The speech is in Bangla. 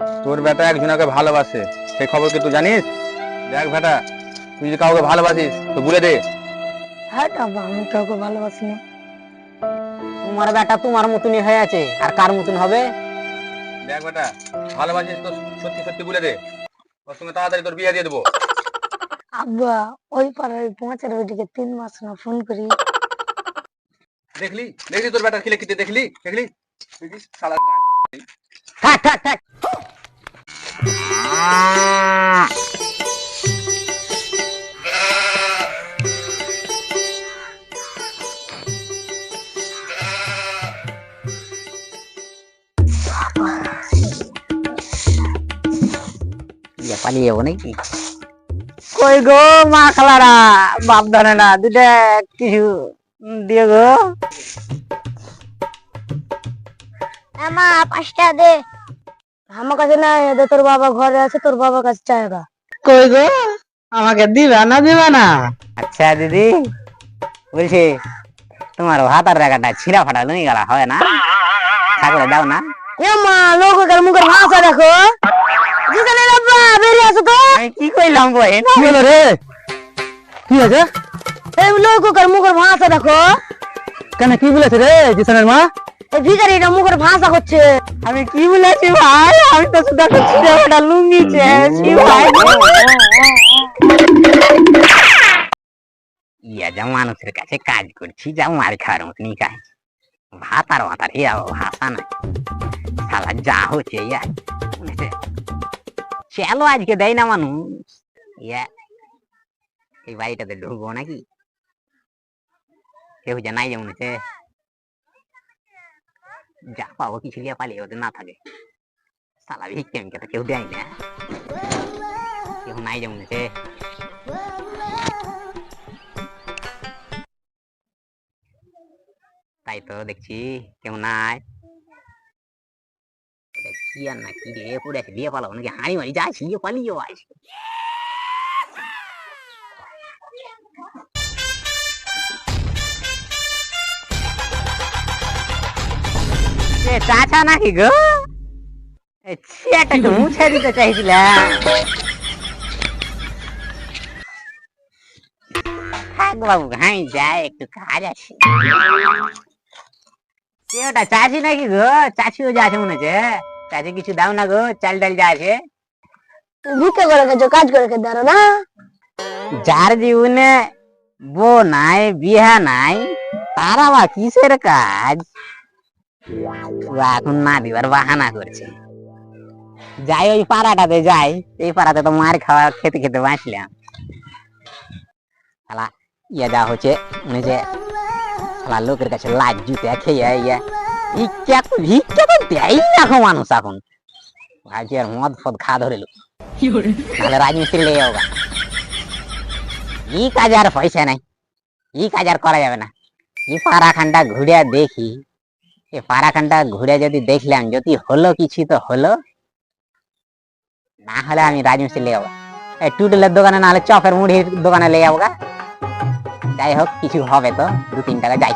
তোর বেটা একজনকে ভালোবাসে, সেই খবর কি তুই জানিস? দেখ বেটা, তুই যদি কাউকে ভালোবাসিস তো বলে দে। হ্যাঁ বাবা, আমি কাউকে ভালোবাসি না। তোমার বেটা তোমার মতনই হয়ে আছে, আর কার মতন হবে? দেখ বেটা, ভালোবাসিস তো সত্যি সত্যি বলে দে, ওর সঙ্গে তাড়াতাড়ি তোর বিয়ে দিয়ে দেবো। আব্বা, ওই পাড়ার ওই পৌঁছার ওইদিকে 3 মাস না ফোন করি। দেখলি দেখলি তোর বেটার খিলে কিতে, দেখলি দেখলি দেখিস শালা। থাক থাক থাক। পালিয়ে যাবো নাকি? কই গো মা খালারা, বাপ ধরে না, দুটা কিছু দিয়ে গো। মা 5 টাকা দে। আমার কাছে না, এদের তোর বাবা ঘরে আছে, তোর বাবার কাছে চাইগা। কই গো, আমাকে দিবা না দিবা না? আচ্ছা দিদি, বলছি তোমার হাতার রেখাটা ছিঁড়া ফাটা লুই গেলা হয় না, ঠাকুরে দাও না। এ মা, লোকের মুখের ভাষা দেখো। জিসানে বাবা বেরিয়ে আসো তো। আমি কি কইলাম বই না? কি হলো রে? কি আছে? এই লোকের মুখের ভাষা দেখো। কেন কি বলেছে রে জিসানের মা? এই ভিখারিটা মুখের ভাষা করছে। আমি কি বলেছি ভাই? আমি তো শুধু একটা ছিঁড়া ফাটা লুঙ্গি চেয়েছি ভাই। ইয়া যা মানুষের কাছে কাজ করছি, যা মার খাওয়ার মতনই কাজ। ভাতার ভাতার ইয়া ভাষা নাই, শালা যা হচ্ছে ইয়া। চলো আজকে দেয় না মানুষ। ইয়া এই বাড়িটাতে ঢুকবো নাকি? কেউ জানাই যেমন হচ্ছে, যা পাবো কিছু লিয়া পালিয়ে ওদের না থাকে। শালা ভিক্ষামিকে তো কেউ দেয় না, কেউ নাই যেমন হচ্ছে। তাই তো দেখছি কেউ নাই। কি আর না কি রে পড়ে আছে, দিয়ে পালাবো নাকি? হাঁড়ি মারি যাচ্ছি, দিয়ে পালিয়ে আজ। চাচা নাকি গো? ছিয়াটা একটু মুছে দিতে চাইছিলাম। থাক বাবু, আমি যাই, একটু কাজ আছে। ওটা চাচি নাকি গো? চাচিও যা আছে মনে হচ্ছে। চাচি কিছু দাও না গো, চাল ডাল যা আছে। ভিক্ষা করে খেছো, কাজ করে খেতে পারো না? যার জীবনে বউ নাই, বিহা নাই, তার আবার কিসের কাজ? ও এখন না দিবার বাহানা করছে। যাই ওই পাড়াটাতে যাই, এই পাড়াতে তো মার খাওয়া খেতে খেতে বাঁচলাম। শালা ইয়া যা হচ্ছে মনে হচ্ছে, শালা লোকের কাছে লাজ জুতে খেয়ে ইয়া ভিক্ষা ভিক্ষা তো দেয় না এখন মানুষ এখন। ভাবছি আর মদ ফদ খা ধরেলো, তাহলে রাজমিস্ত্রি লেগে যাবো। ই কাজ আর পয়সা নাই, ই কাজ আর করা যাবে না। এই পাড়াখানটা ঘুরে দেখি, এই পাড়াখানটা ঘুরে যদি দেখলাম যদি হলো কিছু তো হলো, না হলে আমি রাজমিস্ত্রি লেগে যাবো। এই টুটুলের দোকানে, না হলে চপের মুড়ির দোকানে লেগে যাবো গা। যাই হোক কিছু হবে তো, 2-3 টাকা যাই।